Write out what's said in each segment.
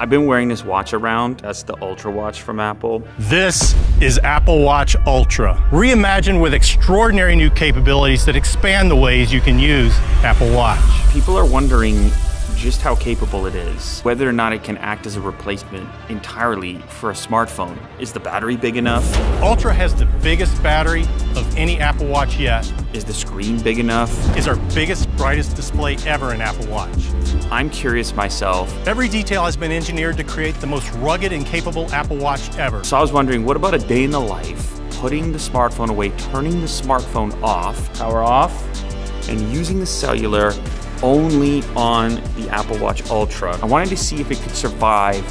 I've been wearing this watch around. That's the Ultra watch from Apple. This is Apple Watch Ultra, reimagined with extraordinary new capabilities that expand the ways you can use Apple Watch. People are wondering just how capable it is, whether or not it can act as a replacement entirely for a smartphone. Is the battery big enough? Ultra has the biggest battery of any Apple Watch yet. Is the screen big enough? Is our biggest, brightest display ever in Apple Watch. I'm curious myself. Every detail has been engineered to create the most rugged and capable Apple Watch ever. So I was wondering, what about a day in the life, putting the smartphone away, turning the smartphone off, power off, and using the cellular only on the Apple Watch Ultra. I wanted to see if it could survive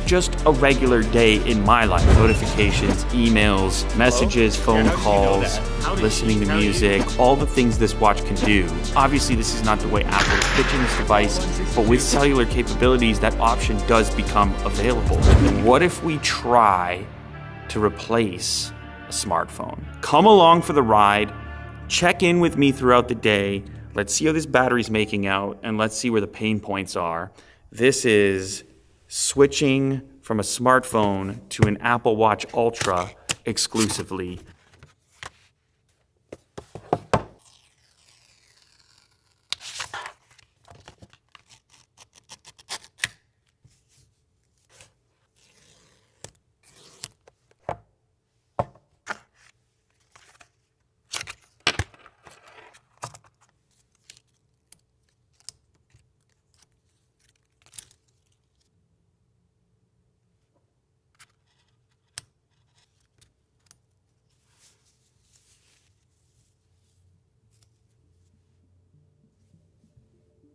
just a regular day in my life. Notifications, emails, messages, phone calls, listening to music, all the things this watch can do. Obviously, this is not the way Apple is pitching this device, but with cellular capabilities, that option does become available. What if we try to replace a smartphone? Come along for the ride, check in with me throughout the day. Let's see how this battery's making out, and let's see where the pain points are. This is switching from a smartphone to an Apple Watch Ultra exclusively.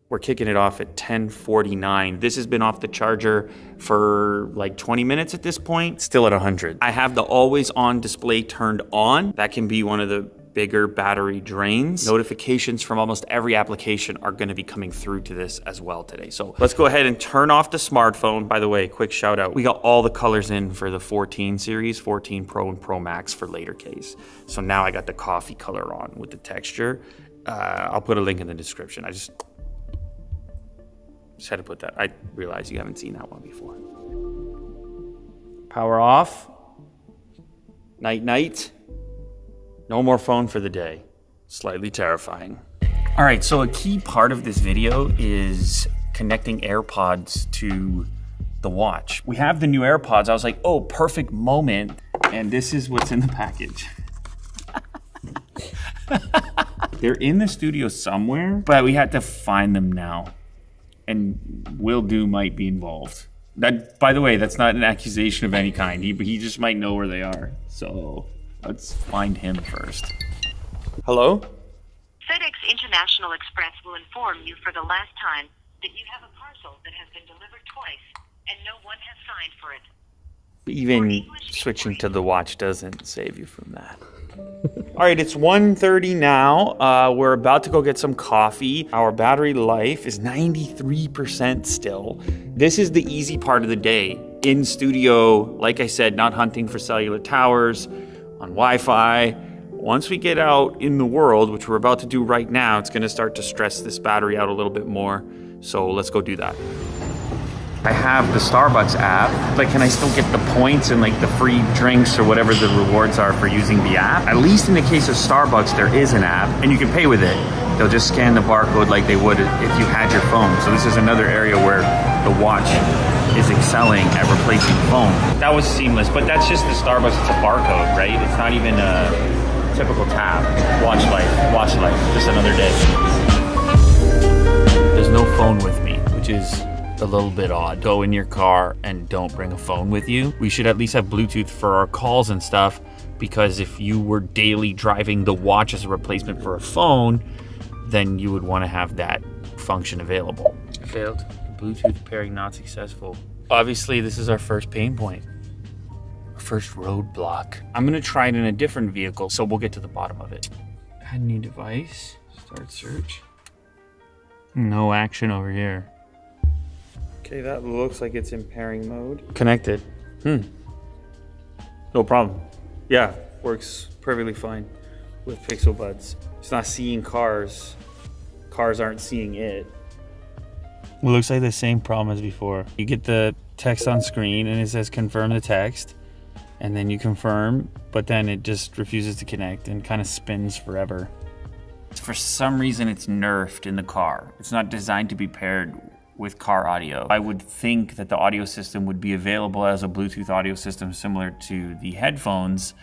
We're kicking it off at 10:49. This has been off the charger for like 20 minutes at this point, still at 100. I have the always on display turned on. That can be one of the bigger battery drains. Notifications from almost every application are gonna be coming through to this as well today. So let's go ahead and turn off the smartphone. By the way, quick shout out. We got all the colors in for the 14 series, 14 Pro and Pro Max for later case. So now I got the coffee color on with the texture. I'll put a link in the description. I just had to put that. I realize you haven't seen that one before. Power off. Night, night. No more phone for the day. Slightly terrifying. All right, so a key part of this video is connecting AirPods to the watch. We have the new AirPods. I was like, oh, perfect moment. And this is what's in the package. They're in the studio somewhere, but we had to find them now. And Will Do might be involved. That, by the way, that's not an accusation of any kind. He just might know where they are. So let's find him first. Hello? FedEx International Express will inform you for the last time that you have a parcel that has been delivered twice and no one has signed for it. Even switching to the watch doesn't save you from that. All right, it's 1:30 now. We're about to go get some coffee. Our battery life is 93% still. This is the easy part of the day. In studio, like I said, not hunting for cellular towers, on Wi-Fi. Once we get out in the world, which we're about to do right now, it's gonna start to stress this battery out a little bit more. So let's go do that. I have the Starbucks app, but can I still get the points and like the free drinks or whatever the rewards are for using the app? At least in the case of Starbucks, there is an app and you can pay with it. They'll just scan the barcode like they would if you had your phone. So this is another area where the watch is excelling at replacing the phone. That was seamless, but that's just the Starbucks, it's a barcode, right? It's not even a typical tap. Watch life, just another day. There's no phone with me, which is a little bit odd. Go in your car and don't bring a phone with you. We should at least have Bluetooth for our calls and stuff, because if you were daily driving the watch as a replacement for a phone, then you would want to have that function available. Failed. Bluetooth pairing not successful. Obviously, this is our first pain point. Our first roadblock. I'm gonna try it in a different vehicle, so we'll get to the bottom of it. Add new device, start search. No action over here. Okay, that looks like it's in pairing mode. Connected. No problem. Yeah, works perfectly fine with Pixel Buds. It's not seeing cars. Cars aren't seeing it. It looks like the same problem as before. You get the text on screen and it says confirm the text, and then you confirm, but then it just refuses to connect and kind of spins forever. For some reason it's nerfed in the car. It's not designed to be paired with car audio. I would think that the audio system would be available as a Bluetooth audio system similar to the headphones,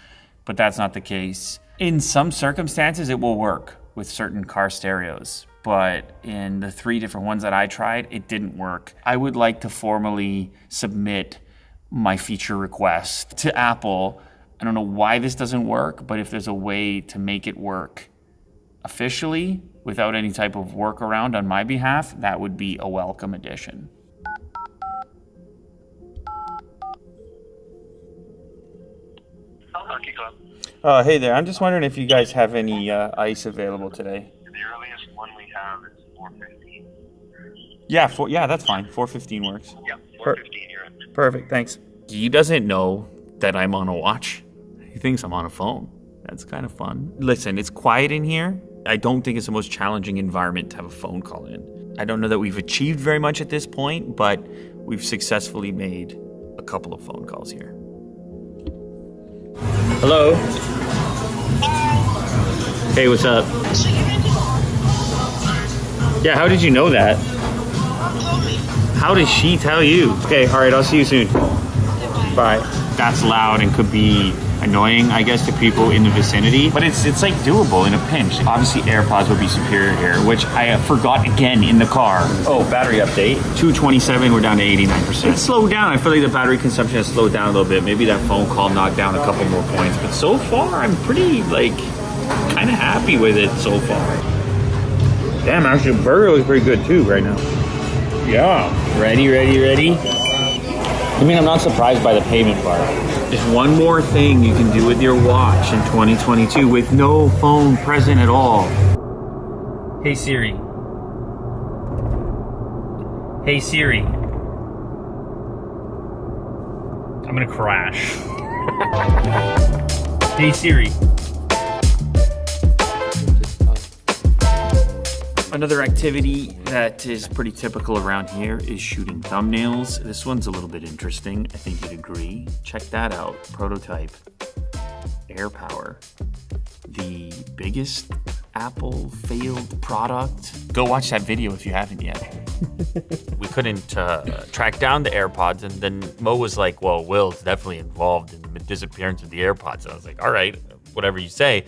but that's not the case. In some circumstances it will work with certain car stereos, but in the 3 different ones that I tried, it didn't work. I would like to formally submit my feature request to Apple. I don't know why this doesn't work, but if there's a way to make it work officially without any type of workaround on my behalf, that would be a welcome addition. Hey there, I'm just wondering if you guys have any ice available today. The earliest one we have is 4:15. Yeah, that's fine. 4:15 works. Yeah, 4:15 you're in. Perfect, thanks. He doesn't know that I'm on a watch. He thinks I'm on a phone. That's kind of fun. Listen, it's quiet in here. I don't think it's the most challenging environment to have a phone call in. I don't know that we've achieved very much at this point, but we've successfully made a couple of phone calls here. Hello? Hey, what's up? Yeah, how did you know that? How did she tell you? Okay, all right, I'll see you soon. Bye. That's loud and could be annoying, I guess, to people in the vicinity, but it's like doable in a pinch. Obviously, AirPods would be superior here, which I forgot again in the car. Oh, battery update. 227, we're down to 89%. It's slowed down. I feel like the battery consumption has slowed down a little bit. Maybe that phone call knocked down a couple more points, but so far, I'm pretty, kind of happy with it so far. Damn, actually, the burger looks pretty good too right now. Yeah. Ready? I mean, I'm not surprised by the payment part. There's one more thing you can do with your watch in 2022 with no phone present at all. Hey Siri. Hey Siri. I'm gonna crash. Hey Siri. Another activity that is pretty typical around here is shooting thumbnails. This one's a little bit interesting. I think you'd agree. Check that out. Prototype. AirPower. The biggest Apple failed product. Go watch that video if you haven't yet. We couldn't track down the AirPods, and then Mo was like, well, Will's definitely involved in the disappearance of the AirPods. And I was like, all right, whatever you say.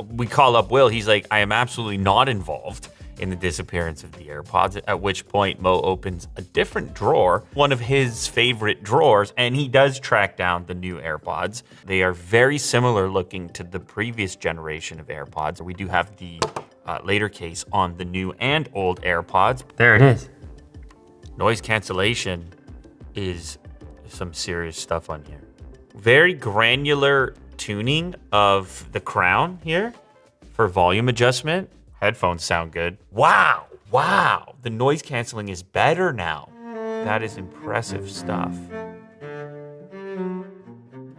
We call up Will. He's like, I am absolutely not involved in the disappearance of the AirPods, at which point Mo opens a different drawer, one of his favorite drawers, and he does track down the new AirPods. They are very similar looking to the previous generation of AirPods. We do have the later case on the new and old AirPods. There it is. Noise cancellation is some serious stuff on here. Very granular tuning of the crown here for volume adjustment. Headphones sound good. Wow, the noise canceling is better now. That is impressive stuff.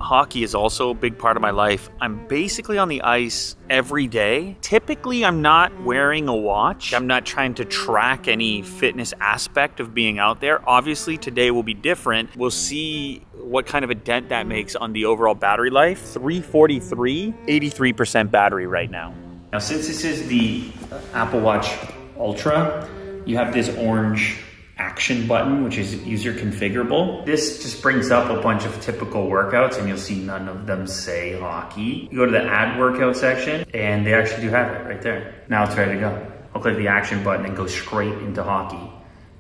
Hockey is also a big part of my life. I'm basically on the ice every day. Typically, I'm not wearing a watch. I'm not trying to track any fitness aspect of being out there. Obviously, today will be different. We'll see what kind of a dent that makes on the overall battery life. 343, 83% battery right now. Now, since this is the Apple Watch Ultra, you have this orange action button, which is user configurable. This just brings up a bunch of typical workouts, and you'll see none of them say hockey. You go to the add workout section, and they actually do have it right there. Now it's ready to go. I'll click the action button and go straight into hockey,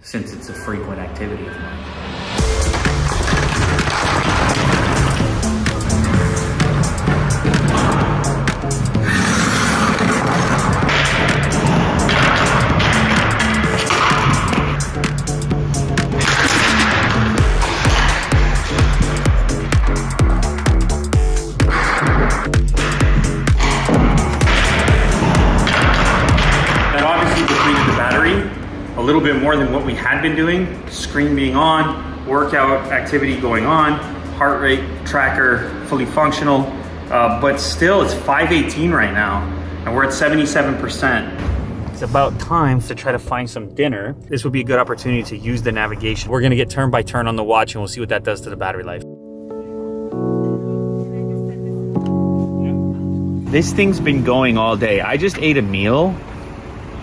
since it's a frequent activity of mine. A little bit more than what we had been doing. Screen being on, workout activity going on, heart rate tracker fully functional, but still it's 518 right now, and we're at 77%. It's about time to try to find some dinner. This would be a good opportunity to use the navigation. We're gonna get turn by turn on the watch and we'll see what that does to the battery life. This thing's been going all day. I just ate a meal.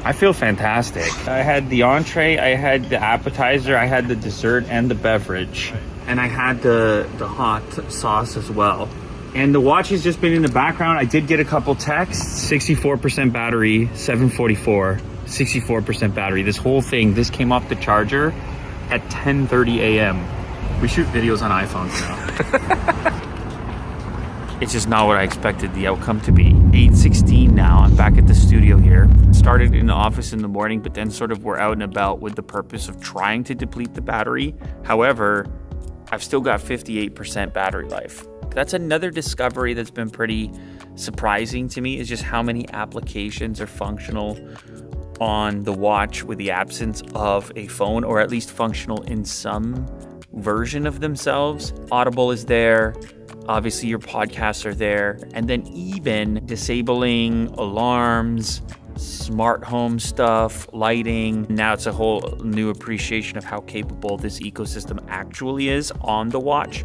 I feel fantastic. I had the entree, I had the appetizer, I had the dessert and the beverage. And I had the hot sauce as well. And the watch has just been in the background. I did get a couple texts, 64% battery, 7:44, 64% battery. This whole thing, this came off the charger at 10:30 a.m. We shoot videos on iPhones now. It's just not what I expected the outcome to be. 8:16 now, I'm back at the studio here. Started in the office in the morning, but then sort of we're out and about with the purpose of trying to deplete the battery. However, I've still got 58% battery life. That's another discovery that's been pretty surprising to me, is just how many applications are functional on the watch with the absence of a phone, or at least functional in some version of themselves. Audible is there. Obviously, your podcasts are there. And then even disabling alarms, smart home stuff, lighting. Now it's a whole new appreciation of how capable this ecosystem actually is on the watch.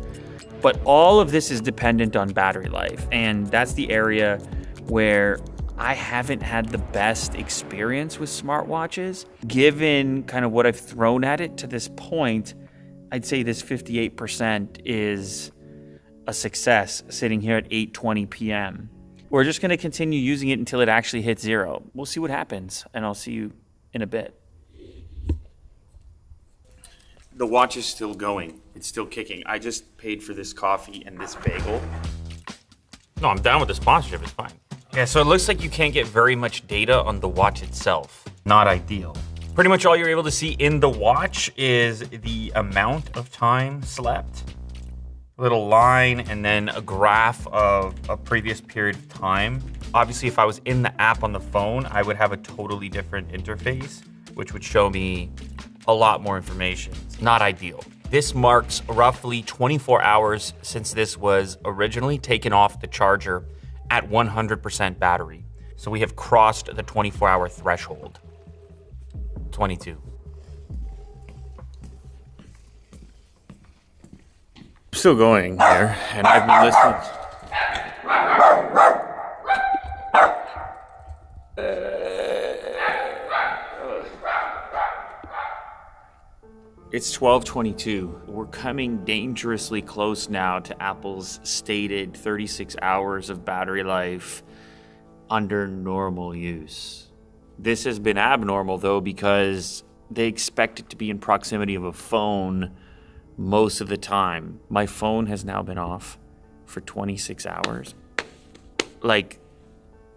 But all of this is dependent on battery life. And that's the area where I haven't had the best experience with smartwatches. Given kind of what I've thrown at it to this point, I'd say this 58% is a success sitting here at 8:20 p.m. We're just going to continue using it until it actually hits zero. We'll see what happens, and I'll see you in a bit. The watch is still going. It's still kicking. I just paid for this coffee and this bagel. No, I'm down with the sponsorship. It's fine. Yeah, so it looks like you can't get very much data on the watch itself. Not ideal. Pretty much all you're able to see in the watch is the amount of time slept, a little line, and then a graph of a previous period of time. Obviously, if I was in the app on the phone, I would have a totally different interface, which would show me a lot more information. Not ideal. This marks roughly 24 hours since this was originally taken off the charger at 100% battery. So we have crossed the 24-hour threshold. 22. Still going here, and I've been listening. It's 12:22. We're coming dangerously close now to Apple's stated 36 hours of battery life under normal use. This has been abnormal, though, because they expect it to be in proximity of a phone most of the time. My phone has now been off for 26 hours. Like,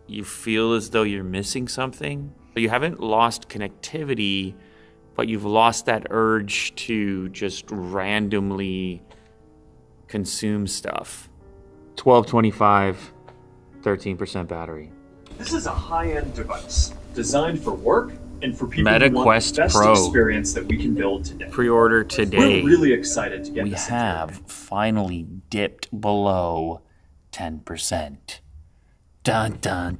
you feel as though you're missing something. You haven't lost connectivity, but you've lost that urge to just randomly consume stuff. 12:25, 13% battery. This is a high-end device designed for work and for people Meta who want Quest the best Pro. experience that we can build today. Pre-order today. We're really excited to get We this. have finally dipped below 10%. Dun, dun,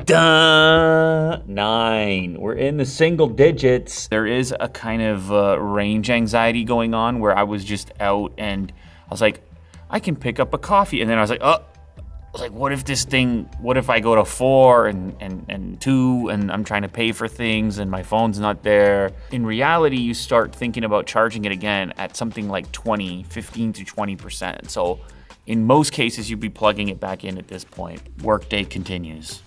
dun. 9. We're in the single digits. There is a kind of range anxiety going on where I was just out and I was like, I can pick up a coffee. And then I was like, what if I go to 4 and 2 and I'm trying to pay for things and my phone's not there? In reality, you start thinking about charging it again at something like 15 to 20%. So in most cases, you'd be plugging it back in at this point. Workday continues.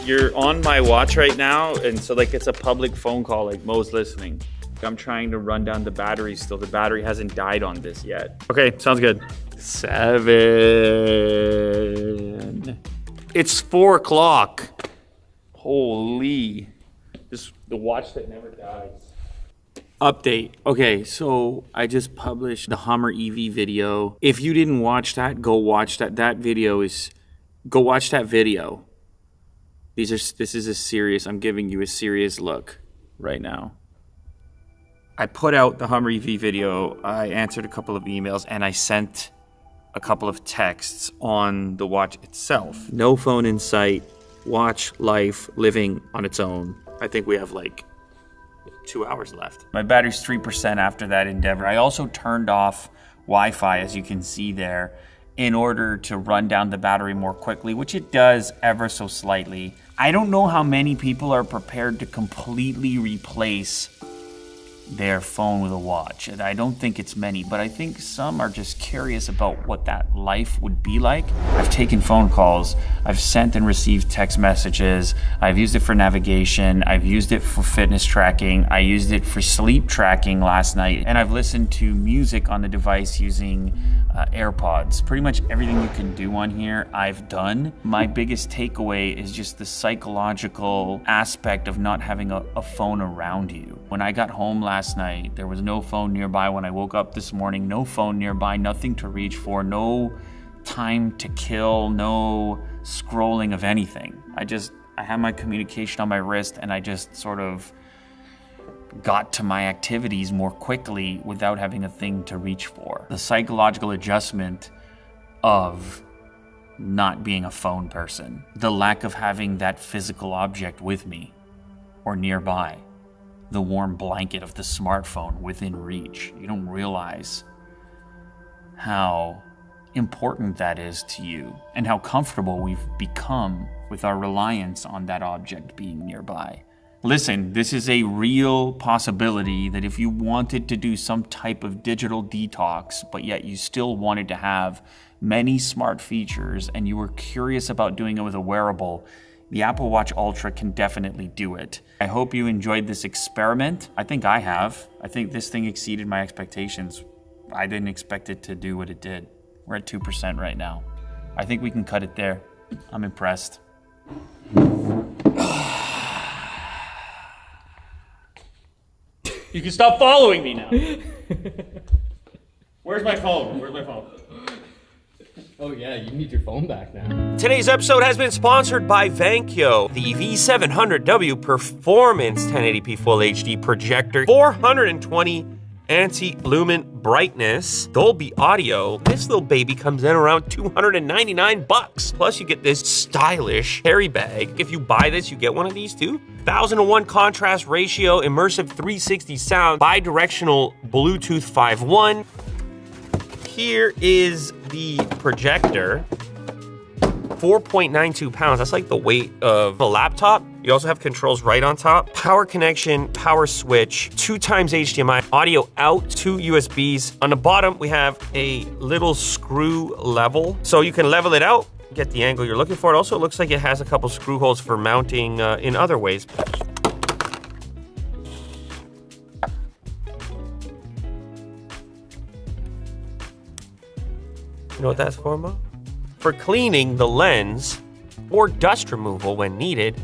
You're on my watch right now, and so like it's a public phone call, like Mo's listening. I'm trying to run down the battery still. The battery hasn't died on this yet. Okay, sounds good. 7. It's 4 o'clock. Holy. This the watch that never dies. Update. Okay, so I just published the Hummer EV video. If you didn't watch that, go watch that. Go watch that video. This is a serious, I'm giving you a serious look right now. I put out the Hummer EV video, I answered a couple of emails, and I sent a couple of texts on the watch itself. No phone in sight, watch life living on its own. I think we have like 2 hours left. My battery's 3% after that endeavor. I also turned off Wi-Fi, as you can see there, in order to run down the battery more quickly, which it does ever so slightly. I don't know how many people are prepared to completely replace their phone with a watch. And I don't think it's many, but I think some are just curious about what that life would be like. I've taken phone calls, I've sent and received text messages, I've used it for navigation, I've used it for fitness tracking, I used it for sleep tracking last night, and I've listened to music on the device using AirPods. Pretty much everything you can do on here, I've done. My biggest takeaway is just the psychological aspect of not having a phone around you. When I got home last night, there was no phone nearby. When I woke up this morning, no phone nearby, nothing to reach for, no time to kill, no scrolling of anything. I had my communication on my wrist, and I just sort of got to my activities more quickly without having a thing to reach for. The psychological adjustment of not being a phone person, the lack of having that physical object with me or nearby, the warm blanket of the smartphone within reach. You don't realize how important that is to you and how comfortable we've become with our reliance on that object being nearby. Listen, this is a real possibility that if you wanted to do some type of digital detox, but yet you still wanted to have many smart features and you were curious about doing it with a wearable, the Apple Watch Ultra can definitely do it. I hope you enjoyed this experiment. I think I have. I think this thing exceeded my expectations. I didn't expect it to do what it did. We're at 2% right now. I think we can cut it there. I'm impressed. You can stop following me now. Where's my phone? Where's my phone? Oh yeah, you need your phone back now. Today's episode has been sponsored by Vankyo, the V700W Performance 1080p Full HD projector, 420 anti-lumen brightness, Dolby audio. This little baby comes in around $299. Plus you get this stylish carry bag. If you buy this, you get one of these too. 1001 contrast ratio, immersive 360 sound, bi-directional Bluetooth 5.1. Here is the projector. 4.92 pounds. That's like the weight of a laptop. You also have controls right on top. Power connection, power switch, 2 times HDMI, audio out, 2 USBs. On the bottom, we have a little screw level. So you can level it out, get the angle you're looking for. It also looks like it has a couple screw holes for mounting in other ways. You know what that's for, Mo? For cleaning the lens or dust removal when needed.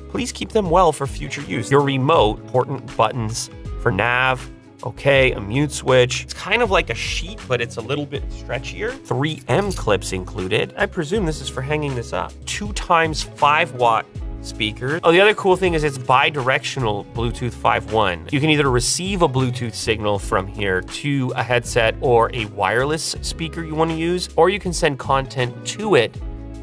Please keep them well for future use. Your remote, important buttons for nav, okay, a mute switch. It's kind of like a sheet, but it's a little bit stretchier. 3M clips included. I presume this is for hanging this up. 2 times 5-watt speakers. Oh, the other cool thing is it's bi-directional Bluetooth 5.1. You can either receive a Bluetooth signal from here to a headset or a wireless speaker you want to use, or you can send content to it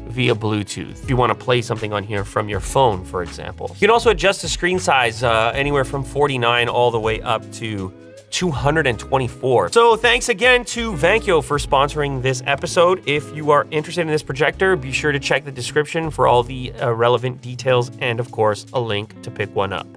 via Bluetooth if you want to play something on here from your phone, for example. You can also adjust the screen size anywhere from 49 all the way up to 224. So thanks again to Vankyo for sponsoring this episode. If you are interested in this projector, be sure to check the description for all the relevant details and, of course, a link to pick one up.